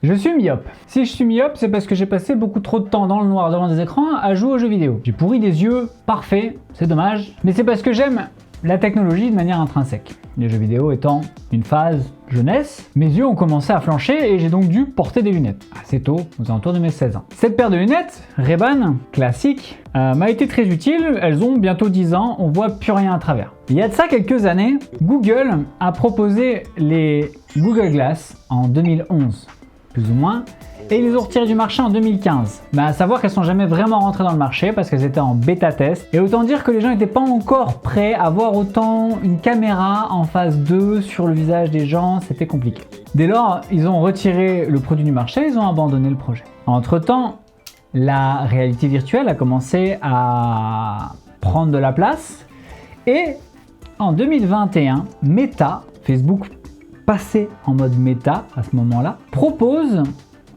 Je suis myope. Si je suis myope, c'est parce que j'ai passé beaucoup trop de temps dans le noir devant des écrans à jouer aux jeux vidéo. J'ai pourri des yeux, parfait, c'est dommage, mais c'est parce que j'aime la technologie de manière intrinsèque. Les jeux vidéo étant une phase jeunesse, mes yeux ont commencé à flancher et j'ai donc dû porter des lunettes assez tôt, aux alentours de mes 16 ans. Cette paire de lunettes, Ray-Ban, classique, m'a été très utile. Elles ont bientôt 10 ans, on voit plus rien à travers. Il y a de ça quelques années, Google a proposé les Google Glass en 2011, plus ou moins, et ils les ont retirés du marché en 2015. À savoir qu'elles sont jamais vraiment rentrées dans le marché parce qu'elles étaient en bêta test. Et autant dire que les gens n'étaient pas encore prêts à voir autant une caméra en phase 2 sur le visage des gens, c'était compliqué. Dès lors, ils ont retiré le produit du marché, ils ont abandonné le projet. Entre-temps, la réalité virtuelle a commencé à prendre de la place et en 2021, Meta, Facebook passé en mode méta à ce moment-là, propose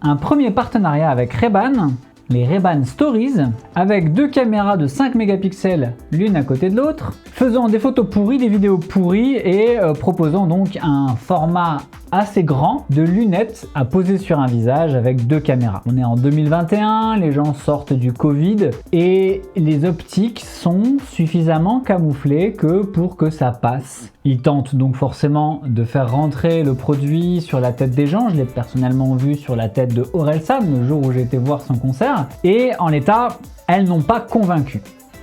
un premier partenariat avec Ray-Ban, les Ray-Ban Stories, avec deux caméras de 5 mégapixels l'une à côté de l'autre, faisant des photos pourries, des vidéos pourries et proposant donc un format assez grand de lunettes à poser sur un visage avec deux caméras. On est en 2021, les gens sortent du Covid et les optiques sont suffisamment camouflées pour que ça passe. Ils tentent donc forcément de faire rentrer le produit sur la tête des gens. Je l'ai personnellement vu sur la tête de Orelsan le jour où j'ai été voir son concert. Et en l'état, elles n'ont pas convaincu.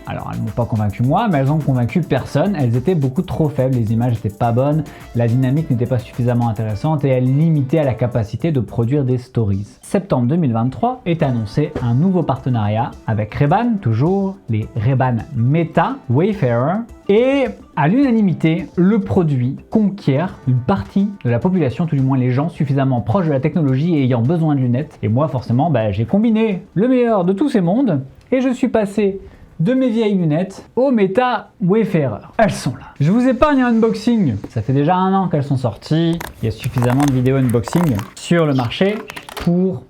Alors, elles m'ont pas convaincu moi, mais elles ont convaincu personne. Elles étaient beaucoup trop faibles, les images n'étaient pas bonnes, la dynamique n'était pas suffisamment intéressante et elles limitaient la capacité de produire des stories. Septembre 2023 est annoncé un nouveau partenariat avec Ray-Ban, toujours les Ray-Ban Meta Wayfarer. Et à l'unanimité, le produit conquiert une partie de la population, tout du moins les gens suffisamment proches de la technologie et ayant besoin de lunettes. Et moi, forcément, j'ai combiné le meilleur de tous ces mondes et je suis passé de mes vieilles lunettes au Meta Wayfarer. Elles sont là. Je vous épargne un unboxing. Ça fait déjà 1 an qu'elles sont sorties. Il y a suffisamment de vidéos unboxing sur le marché pour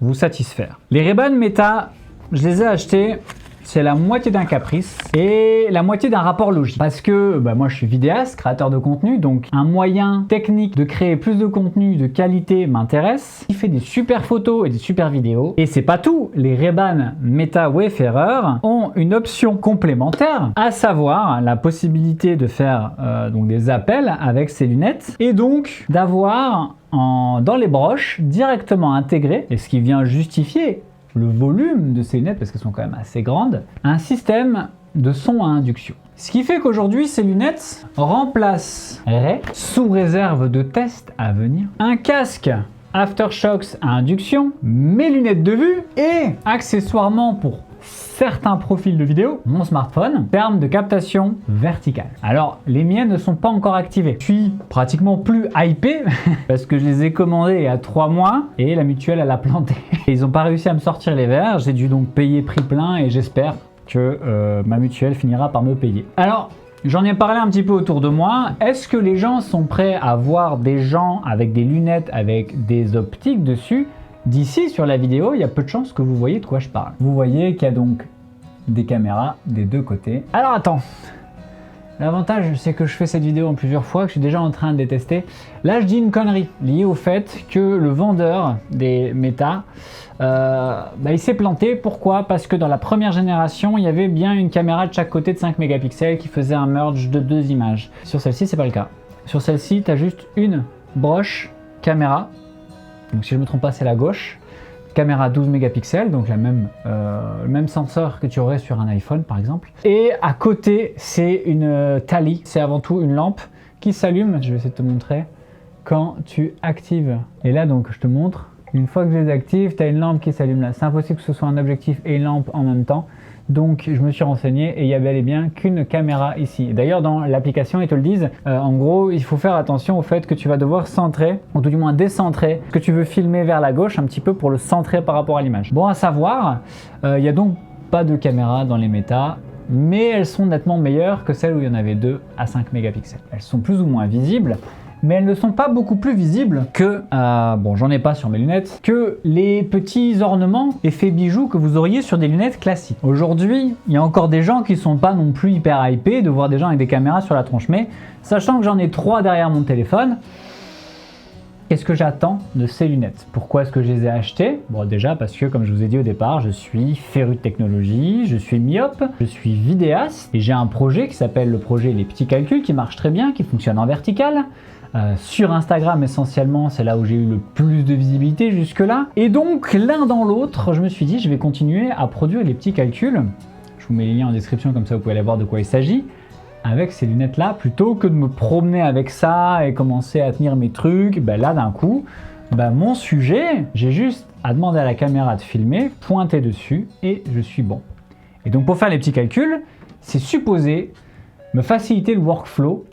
vous satisfaire. Les Ray-Ban Meta, je les ai achetés. C'est la moitié d'un caprice et la moitié d'un rapport logique. Parce que moi je suis vidéaste, créateur de contenu, donc un moyen technique de créer plus de contenu de qualité m'intéresse. Il fait des super photos et des super vidéos. Et c'est pas tout, les Ray-Ban Meta Wayfarer ont une option complémentaire, à savoir la possibilité de faire donc des appels avec ces lunettes et donc d'avoir dans les broches directement intégré, et ce qui vient justifier le volume de ces lunettes, parce qu'elles sont quand même assez grandes, un système de son à induction. Ce qui fait qu'aujourd'hui, ces lunettes remplaceraient, sous réserve de tests à venir, un casque Aftershocks à induction, mes lunettes de vue et, accessoirement pour certains profils de vidéo, mon smartphone, en termes de captation verticale. Alors, les miennes ne sont pas encore activées. Je suis pratiquement plus hypé parce que je les ai commandées il y a 3 mois et la mutuelle, elle a planté. Et ils n'ont pas réussi à me sortir les verres. J'ai dû donc payer prix plein et j'espère que ma mutuelle finira par me payer. Alors, j'en ai parlé un petit peu autour de moi. Est-ce que les gens sont prêts à voir des gens avec des lunettes, avec des optiques dessus? D'ici sur la vidéo, il y a peu de chances que vous voyez de quoi je parle. Vous voyez qu'il y a donc des caméras des deux côtés. Alors attends, l'avantage c'est que je fais cette vidéo en plusieurs fois, que je suis déjà en train de les tester. Là je dis une connerie liée au fait que le vendeur des Meta, il s'est planté. Pourquoi? Parce que dans la première génération, il y avait bien une caméra de chaque côté de 5 mégapixels qui faisait un merge de 2 images. Sur celle-ci, c'est pas le cas. Sur celle-ci, tu as juste une broche caméra. Donc si je ne me trompe pas, c'est la gauche. Caméra 12 mégapixels, donc le même senseur que tu aurais sur un iPhone par exemple. Et à côté, c'est une Tally. C'est avant tout une lampe qui s'allume. Je vais essayer de te montrer quand tu actives. Et là donc je te montre. Une fois que je les active, tu as une lampe qui s'allume là. C'est impossible que ce soit un objectif et une lampe en même temps. Donc je me suis renseigné et il y a bel et bien qu'une caméra ici. D'ailleurs dans l'application ils te le disent, en gros il faut faire attention au fait que tu vas devoir centrer, ou tout du moins décentrer, ce que tu veux filmer vers la gauche un petit peu pour le centrer par rapport à l'image. Bon à savoir, il n'y a donc pas de caméra dans les Meta, mais elles sont nettement meilleures que celles où il y en avait 2 à 5 mégapixels. Elles sont plus ou moins visibles, mais elles ne sont pas beaucoup plus visibles que, j'en ai pas sur mes lunettes, que les petits ornements effets bijoux que vous auriez sur des lunettes classiques. Aujourd'hui, il y a encore des gens qui sont pas non plus hyper hypés de voir des gens avec des caméras sur la tronche, mais sachant que j'en ai 3 derrière mon téléphone, qu'est-ce que j'attends de ces lunettes? Pourquoi est-ce que je les ai achetées? Bon, déjà parce que, comme je vous ai dit au départ, je suis féru de technologie, je suis myope, je suis vidéaste et j'ai un projet qui s'appelle le projet Les Petits Calculs qui marche très bien, qui fonctionne en vertical. Sur Instagram essentiellement, c'est là où j'ai eu le plus de visibilité jusque-là. Et donc, l'un dans l'autre, je me suis dit, je vais continuer à produire les petits calculs. Je vous mets les liens en description, comme ça vous pouvez aller voir de quoi il s'agit. Avec ces lunettes-là, plutôt que de me promener avec ça et commencer à tenir mes trucs, ben là d'un coup, mon sujet, j'ai juste à demander à la caméra de filmer, pointer dessus et je suis bon. Et donc pour faire les petits calculs, c'est supposé me faciliter le workflow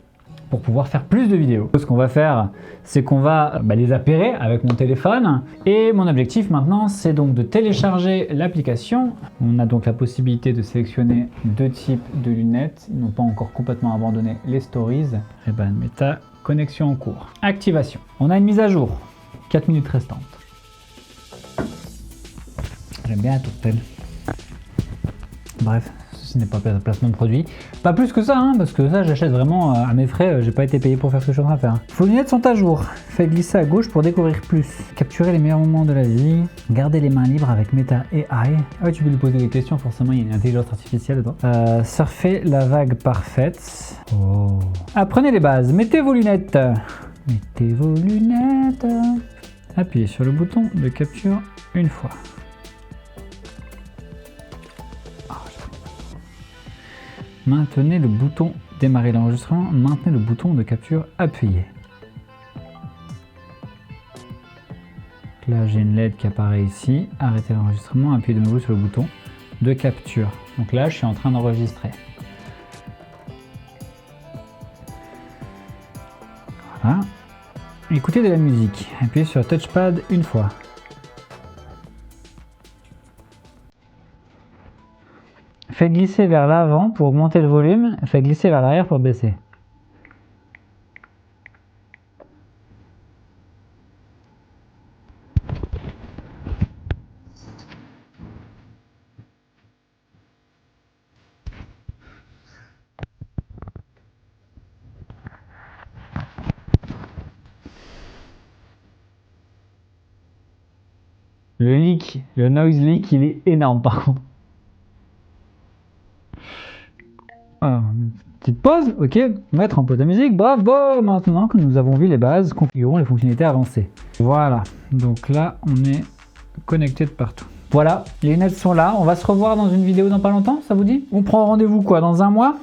pour pouvoir faire plus de vidéos. Ce qu'on va faire, c'est qu'on va les appairer avec mon téléphone. Et mon objectif maintenant, c'est donc de télécharger l'application. On a donc la possibilité de sélectionner deux types de lunettes. Ils n'ont pas encore complètement abandonné les stories. Ray-Ban Meta, connexion en cours. Activation. On a une mise à jour. 4 minutes restantes. J'aime bien la tourtelle. Bref. Ce n'est pas un placement de produit. Pas plus que ça, hein, parce que ça j'achète vraiment à mes frais, j'ai pas été payé pour faire ce que je suis en train de faire. Vos lunettes sont à jour. Faites glisser à gauche pour découvrir plus. Capturer les meilleurs moments de la vie. Gardez les mains libres avec Meta AI. Ah ouais, tu peux lui poser des questions, forcément il y a une intelligence artificielle dedans. Surfer la vague parfaite. Oh. Apprenez les bases. Mettez vos lunettes. Mettez vos lunettes. Appuyez sur le bouton de capture une fois. Maintenez le bouton démarrer l'enregistrement, maintenez le bouton de capture appuyé. Là j'ai une LED qui apparaît ici, arrêtez l'enregistrement, appuyez de nouveau sur le bouton de capture. Donc là je suis en train d'enregistrer. Voilà. Écoutez de la musique, appuyez sur touchpad une fois. Faites glisser vers l'avant pour augmenter le volume, faites glisser vers l'arrière pour baisser. Le leak, le noise leak, il est énorme par contre. Alors, petite pause, ok, mettre en pause de musique, bravo. Maintenant que nous avons vu les bases, configurons les fonctionnalités avancées. Voilà, donc là on est connecté de partout. Voilà, les lunettes sont là, on va se revoir dans une vidéo dans pas longtemps, ça vous dit? On prend rendez-vous quoi, dans un mois?